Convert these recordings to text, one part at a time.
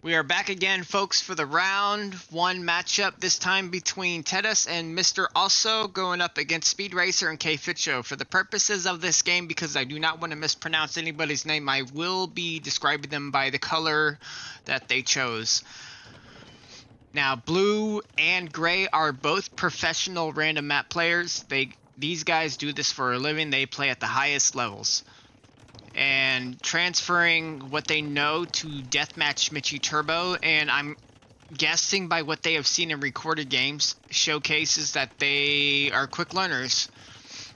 We are back again, folks, for the round one matchup, this time between IamTeTaS and MrOso going up against Speedracer and KFICHO. For the purposes of this game, because I do not want to mispronounce anybody's name, I will be describing them by the color that they chose. Now, blue and gray are both professional random map players. These guys do this for a living. They play at the highest levels. And transferring what they know to Deathmatch Michi Turbo, and I'm guessing by what they have seen in recorded games, showcases that they are quick learners.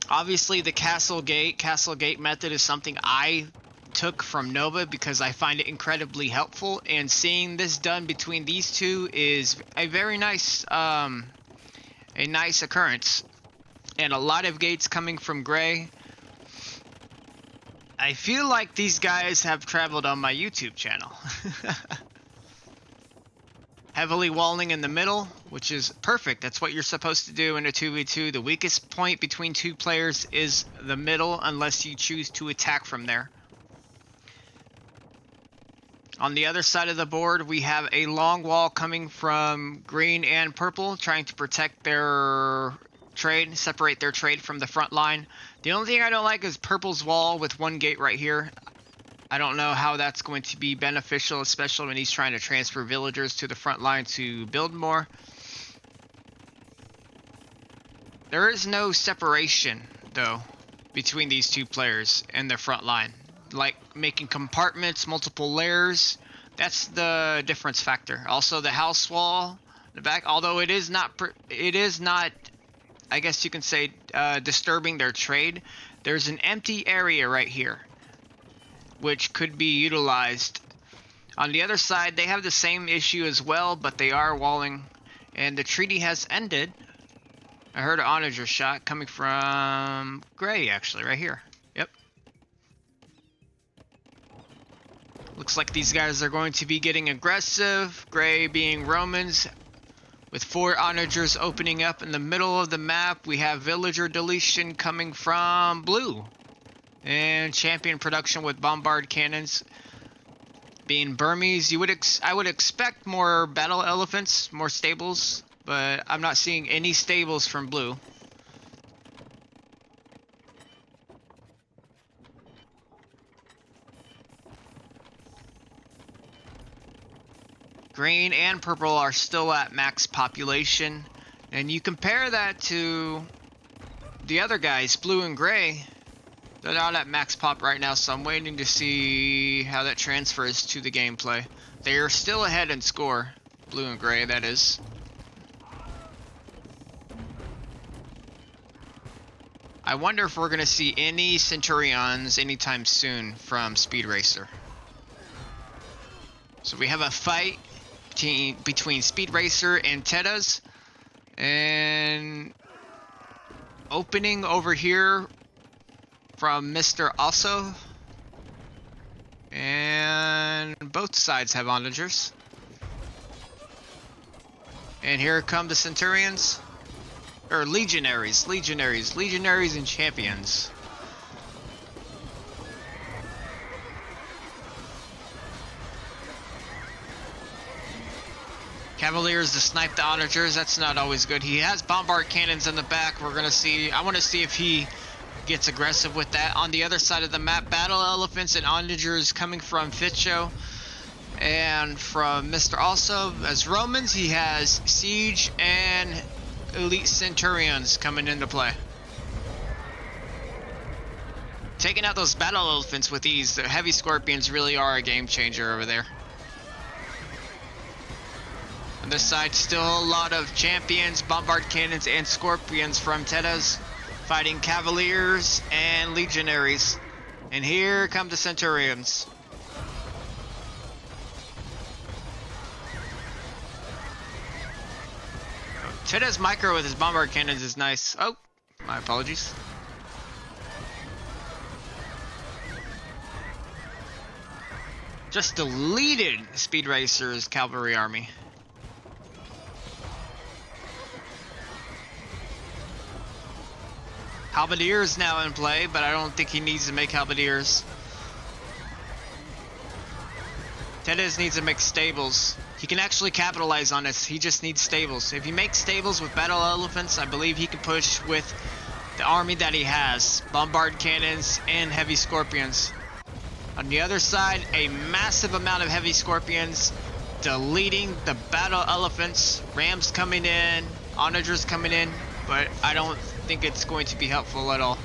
Obviously, the Castle Gate method is something I took from Nova because I find it incredibly helpful, and seeing this done between these two is a very nice, occurrence. And a lot of gates coming from gray. I feel like these guys have traveled on my YouTube channel. Heavily walling in the middle, which is perfect. That's what you're supposed to do in a 2v2. The weakest point between two players is the middle, unless you choose to attack from there. On the other side of the board, we have a long wall coming from green and purple, trying to protect their trade, separate their trade from the front line. The only thing I don't like is purple's wall with one gate right here. I don't know how that's going to be beneficial, especially when he's trying to transfer villagers to the front line to build more. There is no separation, though, between these two players and their front line. Like making compartments, multiple layers, that's the difference factor. Also, the house wall, the back, although it is not, I guess you can say, disturbing their trade. There's an empty area right here, which could be utilized. On the other side, they have the same issue as well, but they are walling, and the treaty has ended. I heard an onager shot coming from gray, actually, right here. Yep. Looks like these guys are going to be getting aggressive. Gray being Romans. With 4 onagers opening up in the middle of the map, we have villager deletion coming from blue. And champion production with bombard cannons. Being Burmese, I would expect more battle elephants, more stables, but I'm not seeing any stables from blue. Green and purple are still at max population, and you compare that to the other guys, blue and gray. They're not at max pop right now, so I'm waiting to see how that transfers to the gameplay. They are still ahead in score, blue and gray, that is. I wonder if we're going to see any Centurions anytime soon from Speedracer. So we have a fight between Speedracer and IamTeTaS, and opening over here from MrOso, and both sides have onagers. And here come the Centurions, or Legionaries and Champions. Cavaliers to snipe the onagers, that's not always good. He has bombard cannons in the back. We're gonna see, I want to see if he gets aggressive with that. On the other side of the map, battle elephants and onagers coming from KFICHO and from MrOso. As Romans, he has siege and elite Centurions coming into play. Taking out those battle elephants with ease. The heavy scorpions really are a game changer over there. On this side, still a lot of champions, bombard cannons, and scorpions from IamTeTaS, fighting cavaliers and legionaries. And here come the Centurions. IamTeTaS micro with his bombard cannons is nice. Oh, my apologies. Just deleted Speedracer's cavalry army. Halberdiers now in play, but I don't think he needs to make halberdiers. TETAS needs to make stables. He can actually capitalize on this. He just needs stables. If he makes stables with battle elephants, I believe he can push with the army that he has. Bombard cannons and heavy scorpions. On the other side, a massive amount of heavy scorpions deleting the battle elephants. Rams coming in, onagers coming in, but I don't think it's going to be helpful at all.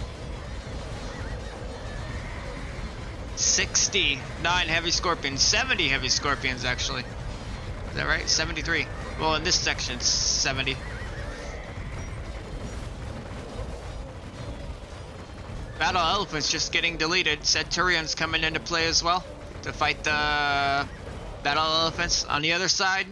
69 heavy scorpions, 70 heavy scorpions actually. Is that right? 73. Well, in this section, 70. Battle elephants just getting deleted. Centurions coming into play as well to fight the battle elephants. On the other side,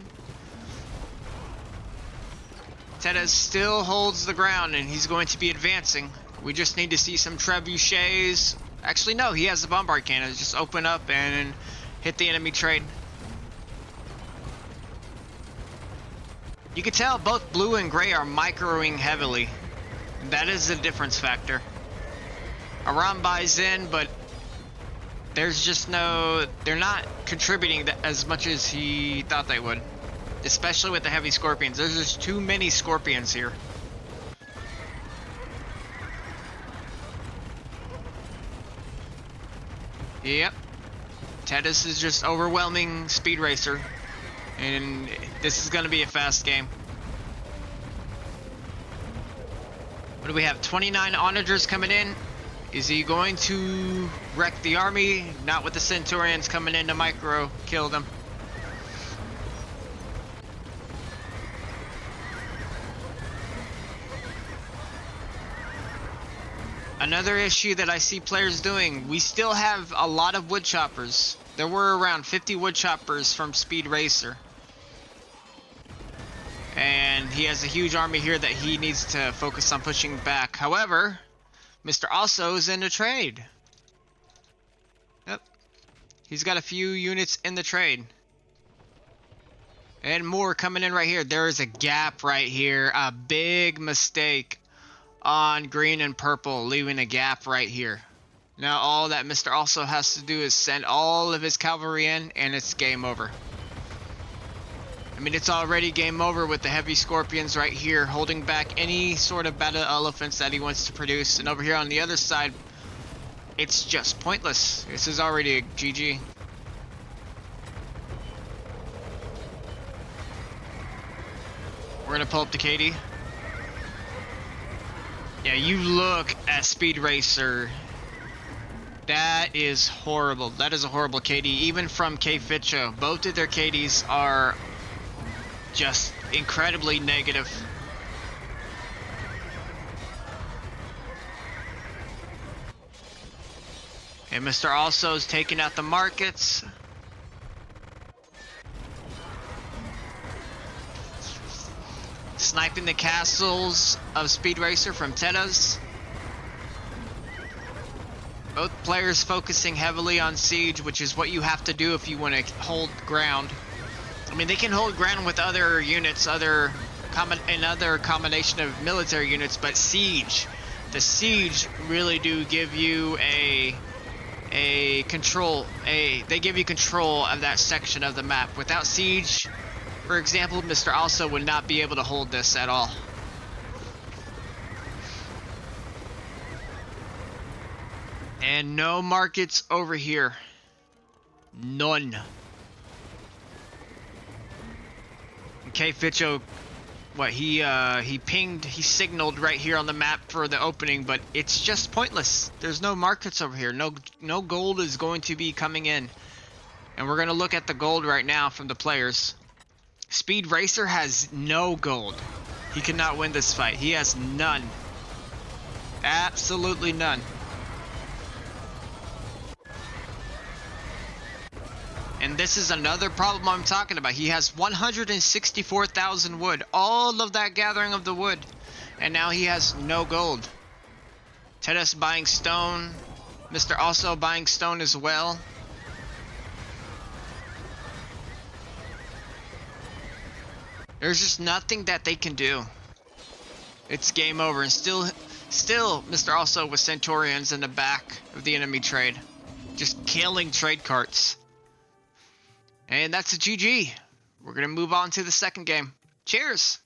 TETAS still holds the ground and he's going to be advancing. We just need to see some trebuchets. Actually, no, he has the bombard cannons. Just open up and hit the enemy trade. You can tell both blue and gray are microing heavily. That is the difference factor. Aram buys in, but there's just no... They're not contributing as much as he thought they would. Especially with the heavy scorpions. There's just too many scorpions here. Yep. TETAS is just overwhelming Speedracer. And this is going to be a fast game. What do we have? 29 onagers coming in. Is he going to wreck the army? Not with the Centurions coming in to micro kill them. Another issue that I see players doing, we still have a lot of wood choppers. There were around 50 wood choppers from Speedracer. And he has a huge army here that he needs to focus on pushing back. However, MrOso is in the trade. Yep. He's got a few units in the trade. And more coming in right here. There is a gap right here. A big mistake on green and purple, leaving a gap right here. Now all that MrOso has to do is send all of his cavalry in and it's game over. I mean, it's already game over with the heavy scorpions right here holding back any sort of battle elephants that he wants to produce. And over here on the other side, it's just pointless. This is already a GG. We're gonna pull up the KD. Yeah, you look at Speedracer. That is horrible. That is a horrible KD. Even from KFICHO, both of their KDs are just incredibly negative. And MrOso is taking out the markets. Sniping the castles of Speedracer from TETAS. Both players focusing heavily on siege, which is what you have to do if you want to hold ground. I mean, they can hold ground with other units, another combination of military units, but siege, the siege really do give you they give you control of that section of the map. Without siege, for example, MrOso would not be able to hold this at all. And no markets over here. None. KFICHO, what he signaled right here on the map for the opening, but it's just pointless. There's no markets over here. No gold is going to be coming in. And we're gonna look at the gold right now from the players. Speedracer has no gold. He cannot win this fight. He has none. Absolutely none. And this is another problem I'm talking about. He has 164,000 wood. All of that gathering of the wood. And now he has no gold. TETAS buying stone. MrOso buying stone as well. There's just nothing that they can do. It's game over. And still MrOso with Centurions in the back of the enemy trade. Just killing trade carts. And that's a GG. We're going to move on to the second game. Cheers!